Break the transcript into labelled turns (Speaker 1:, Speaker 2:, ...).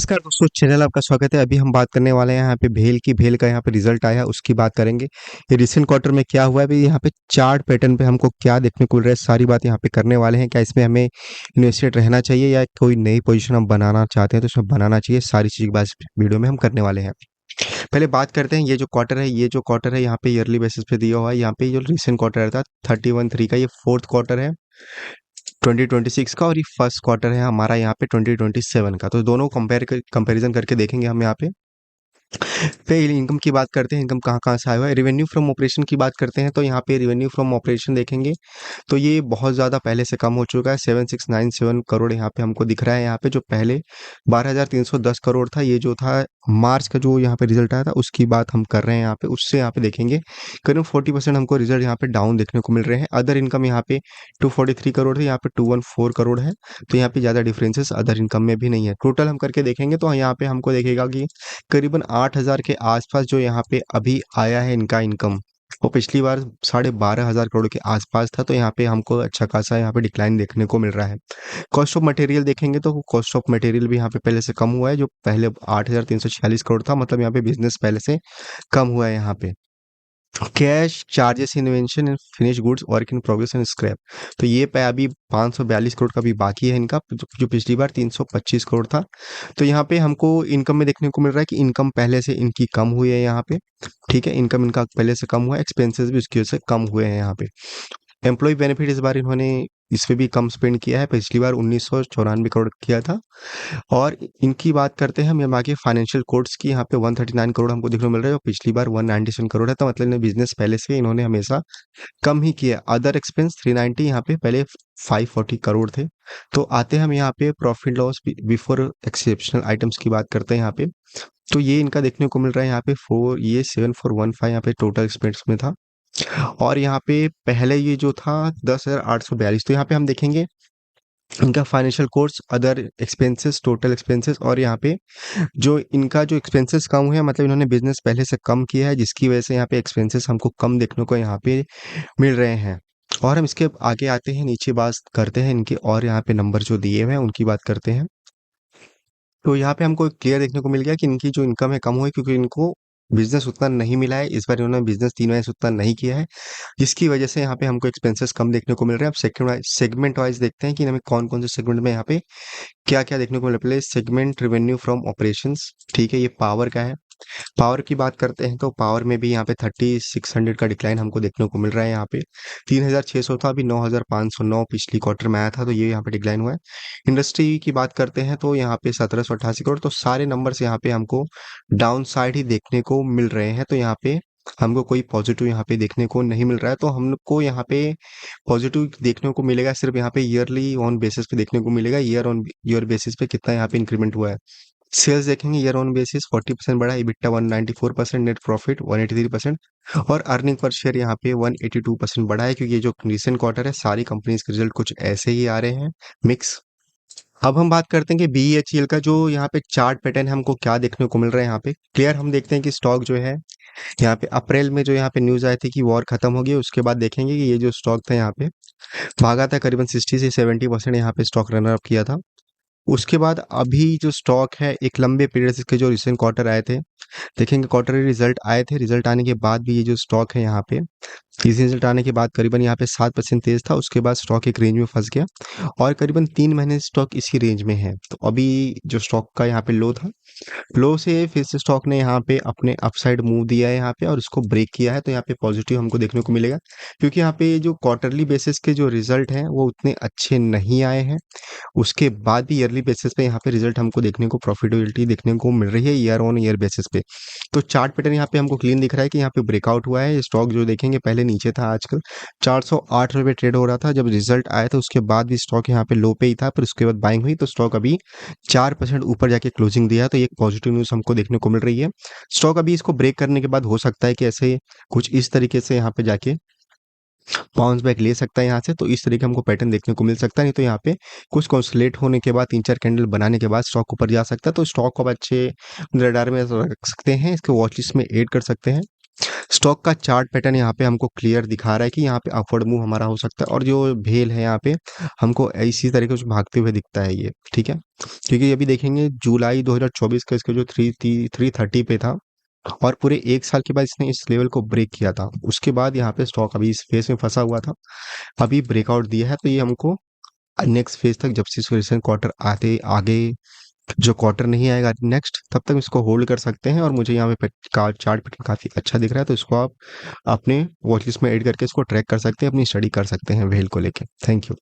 Speaker 1: नमस्कार दोस्तों, चैनल आपका स्वागत है। अभी हम बात करने वाले हैं यहाँ पे भेल का यहाँ पे रिजल्ट आया उसकी बात करेंगे। ये रिसेंट क्वार्टर में क्या हुआ है, अभी यहाँ पे चार्ट पैटर्न पे हमको क्या देखने को मिल रहा है, सारी बात यहाँ पे करने वाले हैं। क्या इसमें हमें इन्वेस्टेड रहना चाहिए या कोई नई पोजीशन हम बनाना चाहते हैं तो इसमें बनाना चाहिए, सारी चीज़ की बात इस वीडियो में हम करने वाले हैं। पहले बात करते हैं ये जो क्वार्टर है यहाँ पे ईयरली बेसिस पे दिया हुआ है। यहाँ पे जो रिसेंट क्वार्टर था 31/3 का, ये फोर्थ क्वार्टर है 2026 का, और ये फर्स्ट क्वार्टर है हमारा यहाँ पे 2027 का। तो दोनों कंपैरिजन करके देखेंगे हम यहाँ पे इनकम की बात करते हैं। इनकम कहाँ कहाँ से आया हुआ है, रेवेन्यू फ्रॉम ऑपरेशन की बात करते हैं तो यहाँ पे रेवेन्यू फ्रॉम ऑपरेशन देखेंगे तो ये बहुत ज़्यादा पहले से कम हो चुका है। 7697 करोड़ यहाँ पे हमको दिख रहा है। यहाँ पे जो पहले 12,310 करोड़ था, ये जो था मार्च का जो यहाँ पे रिजल्ट आया था उसकी बात हम कर रहे हैं। यहाँ पे उससे यहाँ पे देखेंगे करीब 40% हमको रिजल्ट यहाँ पे डाउन देखने को मिल रहे हैं। अदर इनकम यहाँ पे 243 करोड़ थे, यहाँ पे 214 करोड़ है। तो यहाँ पे ज़्यादा डिफरेंसेस अदर इनकम में भी नहीं है। टोटल हम करके देखेंगे तो यहाँ पे हमको देखेगा कि करीबन 8,000 के आसपास जो यहाँ पे अभी आया है इनका इनकम, वो पिछली बार 12,500 करोड़ के आसपास था। तो यहाँ पे हमको अच्छा खासा यहाँ पे डिक्लाइन देखने को मिल रहा है। कॉस्ट ऑफ मटेरियल देखेंगे तो कॉस्ट ऑफ मटेरियल भी यहाँ पे पहले से कम हुआ है। जो पहले 8,346 करोड़ था, मतलब यहाँ पे बिजनेस पहले से कम हुआ है। यहाँ पे cash charges invention and finish goods work in progress and scrap, तो ये पे अभी 542 करोड़ का भी बाकी है इनका, जो पिछली बार 325 करोड़ था। तो यहाँ पे हमको इनकम में देखने को मिल रहा है कि इनकम पहले से इनकी कम हुई है यहाँ पे। ठीक है, इनकम इनका पहले से कम हुआ है, एक्सपेंसेस भी उसकी वजह से कम हुए हैं यहाँ पे। एम्प्लॉय बेनिफिट इस बार इन्होंने इस पे भी कम स्पेंड किया है, पिछली बार 1994 करोड़ किया था। और इनकी बात करते हैं हम यहाँ के फाइनेंशियल कोर्ट्स की, यहाँ पे 139 करोड़ हमको देखने को मिल रहा है, और पिछली बार 197 करोड़ है। तो मतलब इन्हें बिजनेस पहले से इन्होंने हमेशा कम ही किया। अदर एक्सपेंस 390, यहाँ पे पहले 540 करोड़ थे। तो आते हैं हम यहाँ पे profit loss before exceptional items की बात करते हैं यहाँ पे। तो ये इनका देखने को मिल रहा है यहाँ पे 7415 यहाँ पे टोटल एक्सपेंस में था। और यहाँ पे पहले ये जो था 10,842। तो यहाँ पे हम देखेंगे इनका financial course, other expenses, total expenses, और यहाँ पे जो इनका जो एक्सपेंसेस कम हुए हैं, मतलब इन्होंने बिजनेस पहले से कम किया है, जिसकी वजह से यहाँ पे एक्सपेंसेस हमको कम देखने को यहाँ पे मिल रहे हैं। और हम इसके आगे आते हैं, नीचे बात करते हैं इनके, और यहाँ पे नंबर जो दिए हुए हैं उनकी बात करते हैं। तो यहाँ पे हमको क्लियर देखने को मिल गया कि इनकी जो इनकम है कम हुई, क्योंकि इनको बिजनेस उतना नहीं मिला है। इस बार इन्होंने बिजनेस 3 महीने से उतना नहीं किया है, जिसकी वजह से यहाँ पे हमको एक्सपेंसेस कम देखने को मिल रहे हैं। अब सेगमेंट वाइज देखते हैं कि हमें कौन कौन से सेगमेंट में यहाँ पे क्या क्या देखने को मिला। पहले सेगमेंट रेवेन्यू फ्रॉम ऑपरेशंस, ठीक है, ये पावर का है। पावर की बात करते हैं तो पावर में भी यहाँ पे 3600 का डिक्लाइन हमको देखने को मिल रहा है। यहाँ पे 3600 था, अभी 9509 पिछली क्वार्टर में आया था, तो ये यहाँ पे डिक्लाइन हुआ है। इंडस्ट्री की बात करते हैं तो यहाँ पे 1788 करोड़। तो सारे नंबर्स यहाँ पे हमको डाउन साइड ही देखने को मिल रहे हैं। तो यहाँ पे हमको कोई पॉजिटिव यहाँ पे देखने को नहीं मिल रहा है। तो हमको यहाँ पे पॉजिटिव देखने को मिलेगा सिर्फ यहाँ पे ईयरली ऑन बेसिस पे देखने को मिलेगा। ईयर ऑन ईयर बेसिस पे कितना यहाँ पे इंक्रीमेंट हुआ है। सेल्स देखेंगे ईयर ऑन बेसिस 40% बढ़ा, EBITDA 194%, नेट प्रॉफिट 183%, और अर्निंग पर शेयर यहाँ पे 182% बढ़ा है, क्योंकि ये जो रिसेंट क्वार्टर है सारी कंपनीज के रिजल्ट कुछ ऐसे ही आ रहे हैं मिक्स। अब हम बात करते हैं कि BEHEL का जो यहाँ पे चार्ट पैटर्न है, हमको क्या देखने को मिल रहा है। यहाँ पे क्लियर हम देखते हैं कि स्टॉक जो है यहाँ पे अप्रैल में जो यहाँ पे न्यूज आई थी कि वॉर खत्म हो गई, उसके बाद देखेंगे कि ये जो स्टॉक था यहाँ पे भागा था, करीबन 60 से 70% यहाँ पे स्टॉक रनर अप किया था। उसके बाद अभी जो स्टॉक है एक लंबे पीरियड से, इसके जो रिसेंट क्वार्टर आए थे, देखेंगे क्वार्टरली रिजल्ट आए थे, रिजल्ट आने के बाद भी ये जो स्टॉक है यहाँ पे इस रिजल्ट आने के बाद करीबन यहाँ पे 7% तेज था। उसके बाद स्टॉक एक रेंज में फंस गया, और करीबन 3 महीने स्टॉक इसी रेंज में है। तो अभी जो स्टॉक का यहाँ पे लो था, लो से फिर से स्टॉक ने यहाँ पे अपने अपसाइड मूव दिया है यहाँ पे, और उसको ब्रेक किया है। तो यहाँ पे पॉजिटिव हमको देखने को मिलेगा, क्योंकि यहाँ पे जो क्वार्टरली बेसिस के जो रिजल्ट हैं वो उतने अच्छे नहीं आए हैं। उसके बाद भी ईयरली बेसिस पे यहाँ पे रिजल्ट हमको देखने को, प्रॉफिटेबिलिटी देखने को मिल रही है ईयर ऑन ईयर बेसिस पे। तो चार्ट पैटर्न यहाँ पे हमको क्लीन दिख रहा है कि यहाँ पे ब्रेकआउट हुआ है। स्टॉक जो देखेंगे पहले नीचे था, आजकल 408 रुपये ट्रेड हो रहा था जब रिजल्ट आया था। उसके बाद भी स्टॉक यहाँ पे लो पे ही था, पर उसके बाद बाइंग हुई तो स्टॉक अभी 4% ऊपर जाके क्लोजिंग दिया, तो एक पॉजिटिव न्यूज़ हमको देखने को मिल रही है। स्टॉक अभी इसको ब्रेक करने के बाद हो सकता है कि ऐसे कुछ इस तरीके से यहाँ पे जाके बाउंस बैक ले सकता है यहाँ से। तो इस तरीके हमको पैटर्न देखने को मिल सकता है। नहीं तो यहाँ पे कुछ कंसोलिडेट होने के बाद 3-4 कैंडल बनाने के बाद स्टॉक ऊपर जा सकता है। तो स्टॉक को आप अच्छे रडार में रख सकते हैं, इसके वॉच लिस्ट में ऐड कर सकते हैं। स्टॉक का चार्ट पैटर्न यहाँ पे हमको क्लियर दिखा रहा है कि यहाँ पे अपवर्ड मूव हमारा हो सकता है, और जो भेल है यहाँ पे हमको इसी तरीके से भागते हुए दिखता है ये, ठीक है। क्योंकि अभी देखेंगे जुलाई 2024 का इसका जो 330 पे था, और पूरे 1 साल के बाद इसने इस लेवल को ब्रेक किया था। उसके बाद यहाँ पे स्टॉक अभी इस फेज़ में फँसा हुआ था, अभी ब्रेकआउट दिया है, तो ये हमको नेक्स्ट फेज़ तक, जब से इसको रिसेंट क्वार्टर आते आगे जो क्वार्टर नहीं आएगा नेक्स्ट, तब तक इसको होल्ड कर सकते हैं। और मुझे यहाँ पे चार्ट पैटर्न काफ़ी अच्छा दिख रहा है, तो इसको आप अपने वॉच लिस्ट में ऐड करके इसको ट्रैक कर सकते हैं, अपनी स्टडी कर सकते हैं व्हेल को लेके। Thank you.